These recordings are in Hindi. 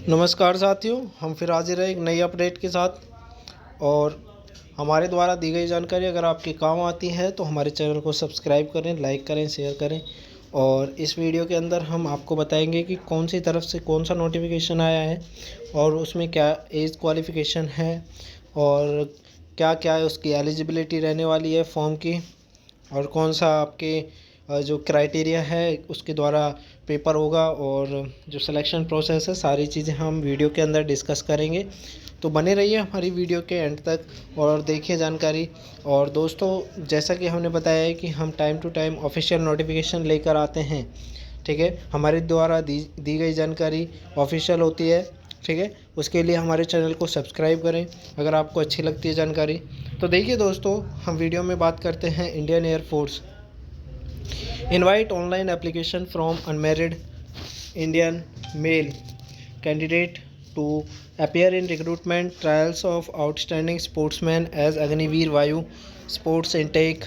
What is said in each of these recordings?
नमस्कार साथियों, हम फिर हाजिर हैं एक नई अपडेट के साथ। और हमारे द्वारा दी गई जानकारी अगर आपके काम आती है तो हमारे चैनल को सब्सक्राइब करें, लाइक करें, शेयर करें। और इस वीडियो के अंदर हम आपको बताएंगे कि कौन सी तरफ से कौन सा नोटिफिकेशन आया है और उसमें क्या एज क्वालिफ़िकेशन है और क्या क्या है उसकी एलिजिबिलिटी रहने वाली है फॉर्म की, और कौन सा आपके जो क्राइटेरिया है उसके द्वारा पेपर होगा, और जो सिलेक्शन प्रोसेस है, सारी चीज़ें हम वीडियो के अंदर डिस्कस करेंगे। तो बने रहिए हमारी वीडियो के एंड तक और देखिए जानकारी। और दोस्तों, जैसा कि हमने बताया है कि हम time to time official notification लेकर आते हैं, ठीक है। हमारे द्वारा दी गई जानकारी ऑफिशियल होती है, ठीक है। उसके लिए हमारे चैनल को सब्सक्राइब करें अगर आपको अच्छी लगती है जानकारी। तो देखिए दोस्तों, हम वीडियो में बात करते हैं Indian air force invite online application from unmarried Indian male candidate to appear in recruitment trials of outstanding sportsmen as Agniveer Vayu sports intake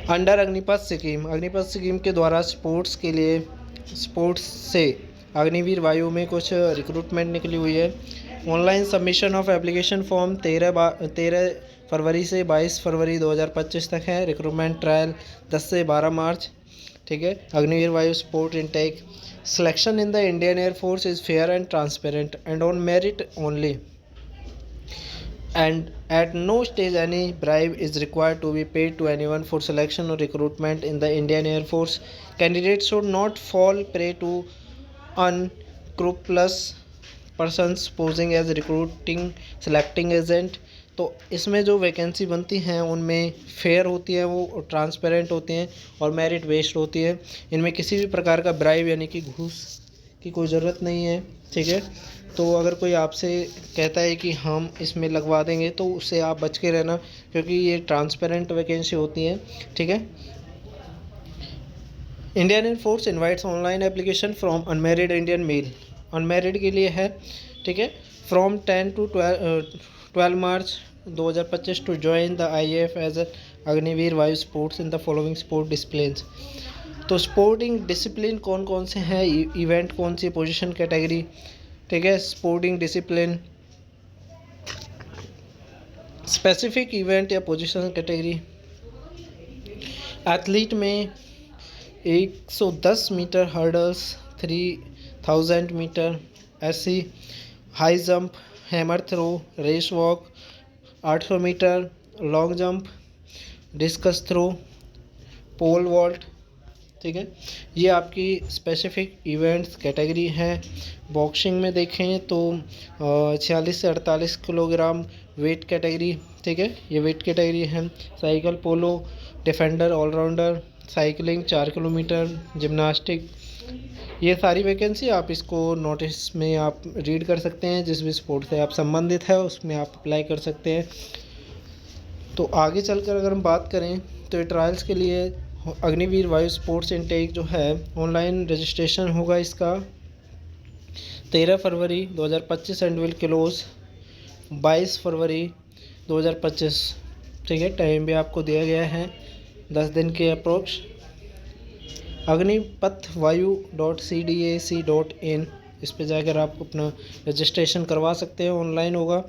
under Agnipath scheme के द्वारा स्पोर्ट्स से अग्निवीर वायु में कुछ रिक्रूटमेंट निकली हुई है। Online submission of application form 13 फरवरी से 22 फरवरी 2025 तक है। रिक्रूटमेंट ट्रायल 10 से 12 मार्च, ठीक है। अग्निवीर वायु sport intake selection in the Indian air force is fair and transparent and on merit only, and at no stage any bribe is required to be paid to anyone for selection or recruitment in the Indian Air Force. Candidates should not fall prey to unscrupulous persons posing as recruiting selecting agent। तो इसमें जो वैकेंसी बनती हैं उनमें फेयर होती है, वो ट्रांसपेरेंट होती हैं और मेरिट बेस्ड होती है। इनमें किसी भी प्रकार का ब्राइब यानी कि घूस की कोई ज़रूरत नहीं है, ठीक है। तो अगर कोई आपसे कहता है कि हम इसमें लगवा देंगे तो उससे आप बच के रहना, क्योंकि ये ट्रांसपेरेंट वैकेंसी होती है, ठीक है। Indian air force invites online application from unmarried Indian male, unmarried के लिए है, ठीक है। From 10 to 12 March 2025 to join the IAF as Agniveer Vayu sports in the following sport disciplines. तो स्पोर्टिंग डिसिप्लिन कौन कौन से हैं, इवेंट कौन सी, पोजीशन कैटेगरी, ठीक है। स्पोर्टिंग डिसिप्लिन स्पेसिफिक इवेंट या पोजीशन कैटेगरी। एथलीट में 110 metre hurdles, 3000 metre SC, high jump, hammer throw, race walk, 800 metre, long jump, discus throw, pole vault, ठीक है। ये आपकी स्पेसिफिक इवेंट्स कैटेगरी है। बॉक्सिंग में देखें तो 46 से 48 किलोग्राम वेट कैटेगरी, ठीक है, ये वेट कैटेगरी है। Cycle polo, defender, allrounder, cycling 4 kilometre, gymnastic, ये सारी वैकेंसी आप इसको नोटिस में आप रीड कर सकते हैं। जिस भी स्पोर्ट से आप संबंधित है उसमें आप अप्लाई कर सकते हैं। तो आगे चलकर अगर हम बात करें तो ये ट्रायल्स के लिए अग्निवीर वायु स्पोर्ट्स इनटेक जो है, ऑनलाइन रजिस्ट्रेशन होगा इसका 13 फरवरी 2025 एंड विल क्लोज 22 फरवरी 2025, ठीक है। टाइम भी आपको दिया गया है 10 दिन के अप्रोक्स। अग्निपथवायु.cdac.in इस पे जाकर आप अपना रजिस्ट्रेशन करवा सकते हैं, ऑनलाइन होगा।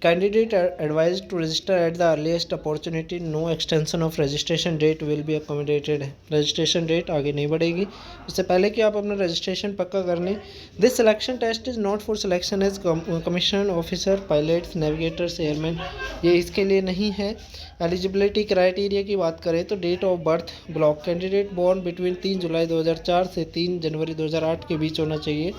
Candidate advised to register at the earliest opportunity. No extension of registration date will be accommodated. Registration date आगे नहीं बढ़ेगी, इससे पहले कि आप अपना रजिस्ट्रेशन पक्का कर लें। This selection test is not for selection as commission officer, pilots, navigators, airman, ये इसके लिए नहीं है। एलिजिबिलिटी क्राइटेरिया की बात करें तो date of birth block, candidate born between 3 जुलाई 2004 से 3 जनवरी 2008 के बीच होना चाहिए।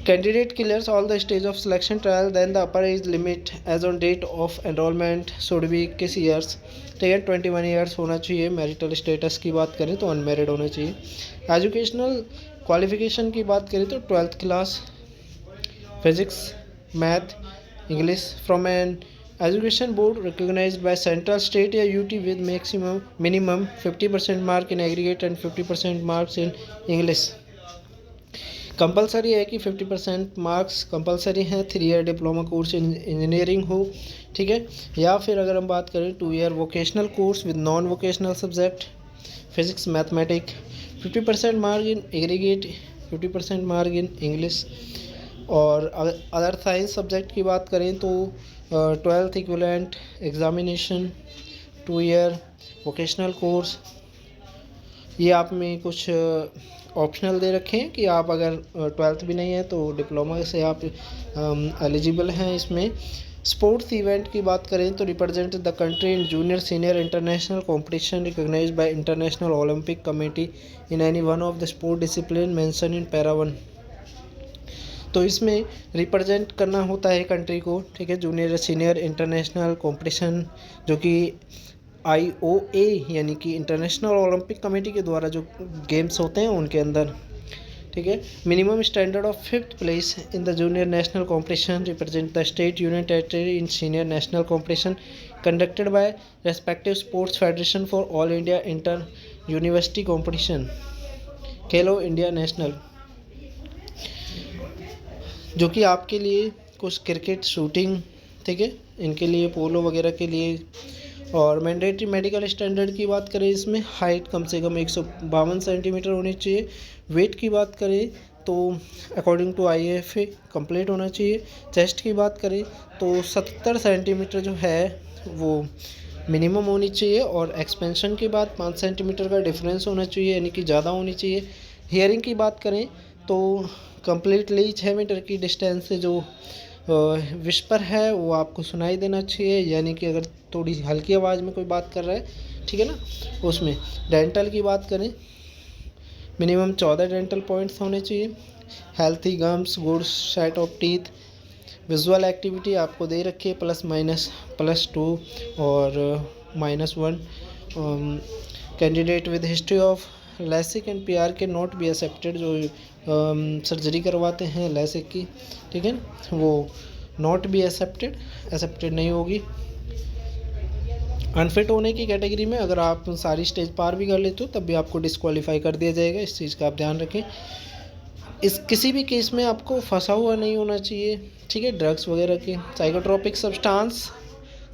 Candidate clears all the stage of selection trial, then the upper age limit as on date of enrollment should be किस ईयर्स, ठीक है, 21 ईयर्स होना चाहिए। मैरिटल स्टेटस की बात करें तो अनमेरिड होना चाहिए। एजुकेशनल क्वालिफिकेशन की बात करें तो 12th class, physics, math, English from an education board recognised by central, state या UT with minimum 50% mark in aggregate and 50% marks in English. Compulsory है कि 50% मार्क्स कंपलसरी हैं। 3 year diploma course in engineering हो, ठीक है। या फिर अगर हम बात करें 2 year vocational course with non vocational subject, physics, mathematics, 50% mark in aggregate, 50% mark in English. और अदर साइंस सब्जेक्ट की बात करें तो 12th equivalent examination, 2 year vocational course, ये आप में कुछ ऑप्शनल दे रखे हैं कि आप अगर 12th भी नहीं है तो डिप्लोमा से आप एलिजिबल हैं इसमें। स्पोर्ट्स इवेंट की बात करें तो represent the country in junior senior international competition recognised by International Olympic Committee in any one of the sport discipline mention in para 1। तो इसमें रिप्रेजेंट करना होता है कंट्री को, ठीक है, जूनियर सीनियर इंटरनेशनल कंपटीशन जो कि IOA यानी कि इंटरनेशनल ओलंपिक कमेटी के द्वारा जो गेम्स होते हैं उनके अंदर, ठीक है। Minimum standard of 5th place in the junior national competition represent the state union territory in senior national competition conducted by respective sports federation for all India inter university competition, Khelo India national, जो कि आपके लिए कुछ क्रिकेट, शूटिंग, ठीक है, इनके लिए, पोलो वगैरह के लिए। और मैंडेटरी मेडिकल स्टैंडर्ड की बात करें इसमें हाइट कम से कम 152 सेंटीमीटर होनी चाहिए। वेट की बात करें तो अकॉर्डिंग टू IFA कंप्लीट होना चाहिए। चेस्ट की बात करें तो 70 सेंटीमीटर जो है वो मिनिमम होनी चाहिए। और एक्सपेंशन के बाद 5 सेंटीमीटर का डिफरेंस होना चाहिए, यानी कि ज़्यादा होनी चाहिए। हियरिंग की बात करें तो कम्प्लीटली 6 मीटर की डिस्टेंस से जो विस्पर है वो आपको सुनाई देना चाहिए, यानी कि अगर थोड़ी हल्की आवाज़ में कोई बात कर रहा है, ठीक है ना, उसमें। डेंटल की बात करें मिनिमम 14 डेंटल पॉइंट्स होने चाहिए। Healthy gums, good set of teeth. Visual activity आपको दे रखी है +2 और -1। Candidate with history of LASIK and PR के नॉट बी एक्सेप्टेड, जो सर्जरी करवाते हैं लैसिक की, ठीक है, वो नॉट बी एक्सेप्टेड नहीं होगी। अनफिट होने की कैटेगरी में अगर आप सारी स्टेज पार भी कर लेते हो तब भी आपको डिस्क्वालीफाई कर दिया जाएगा, इस चीज़ का आप ध्यान रखें। इस किसी भी केस में आपको फंसा हुआ नहीं होना चाहिए, ठीक है, ड्रग्स वगैरह के। Psychotropic substance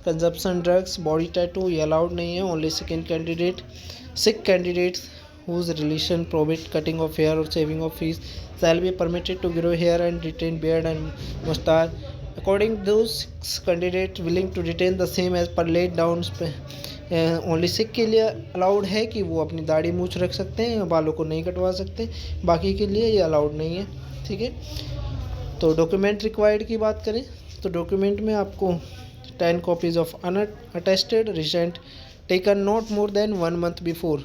consumption drugs, body tattoo, ये अलाउड नहीं है। Only sick candidates whose relation prohibit cutting of hair or shaving of face shall be permitted to grow hair and retain beard and mustache according those candidates willing to retain the same as per laid down। Only Sikh के लिए अलाउड है कि वो अपनी दाढ़ी मूछ रख सकते हैं, बालों को नहीं कटवा सकते, बाकी के लिए ये अलाउड नहीं है, ठीक है। तो डॉक्यूमेंट रिक्वायर्ड की बात करें तो डॉक्यूमेंट में आपको 10 copies of unattested recent taken not more than 1 month before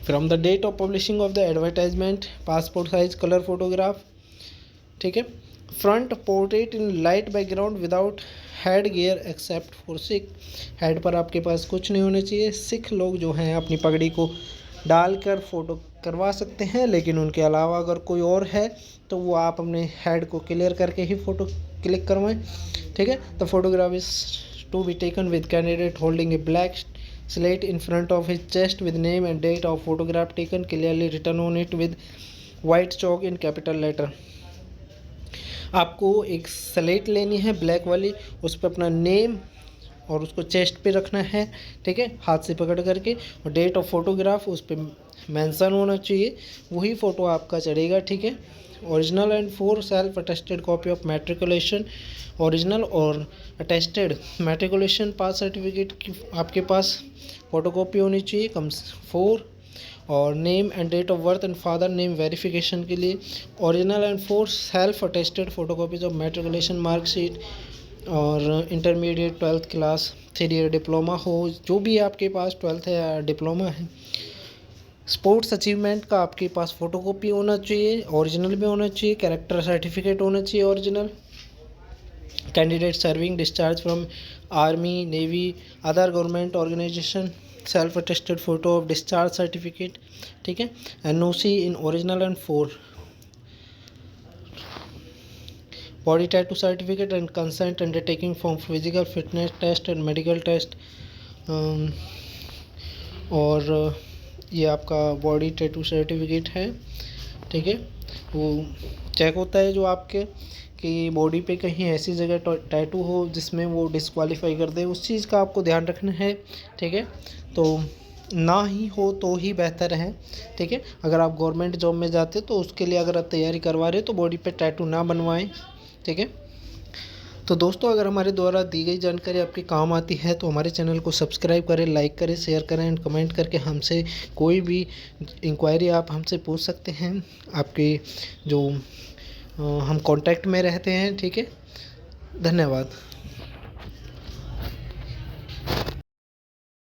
from the date of publishing of the advertisement, passport size colour photograph, ठीक है। Front portrait in light background without head gear except for Sikh, head पर आपके पास कुछ नहीं होना चाहिए। सिख लोग जो हैं अपनी पगड़ी को डालकर फ़ोटो करवा सकते हैं, लेकिन उनके अलावा अगर कोई और है तो वो आप अपने हेड को क्लियर करके ही फ़ोटो क्लिक करवाएं, ठीक है। The photograph is to be taken with candidate holding a black slate in front of his chest with name and date of photograph taken clearly written on it with white chalk in capital letter। आपको एक स्लेट लेनी है ब्लैक वाली, उस पर अपना नेम और उसको चेस्ट पे रखना है, ठीक है, हाथ से पकड़ करके, और डेट ऑफ फोटोग्राफ उस पर मेंशन होना चाहिए, वही फ़ोटो आपका चढ़ेगा, ठीक है। Original and 4 self attested copy of matriculation, original और अटेस्टेड मैट्रिकुलेशन पास सर्टिफिकेट की आपके पास फ़ोटोकॉपी होनी चाहिए कम 4, और name and date of birth and father name verification के लिए original and 4 self attested photocopies of matriculation marksheet, और intermediate 12th class 3 year diploma हो, जो भी आपके पास 12th है या डिप्लोमा है। स्पोर्ट्स अचीवमेंट का आपके पास फ़ोटोकॉपी होना चाहिए, ओरिजिनल भी होना चाहिए, कैरेक्टर सर्टिफिकेट होना चाहिए original. Candidate serving discharge from army, navy, other government organisation, self attested photo of discharge certificate, ठीक है। NOC in original and 4 body tattoo certificate and consent undertaking for physical fitness test and medical test. और ये आपका बॉडी टैटू सर्टिफिकेट है, ठीक है, वो चेक होता है जो आपके कि बॉडी पे कहीं ऐसी जगह टैटू हो जिसमें वो डिस्क्वालीफाई कर दे, उस चीज़ का आपको ध्यान रखना है, ठीक है। तो ना ही हो तो ही बेहतर है। ठीक है, अगर आप गवर्नमेंट जॉब में जाते तो उसके लिए अगर आप तैयारी करवा रहे हो तो बॉडी पे टैटू ना बनवाएं। ठीक है, तो दोस्तों अगर हमारे द्वारा दी गई जानकारी आपके काम आती है तो हमारे चैनल को सब्सक्राइब करें, लाइक करें, शेयर करें एंड कमेंट करके हमसे कोई भी इंक्वायरी आप हमसे पूछ सकते हैं। आपके जो हम कांटेक्ट में रहते हैं। ठीक है, धन्यवाद।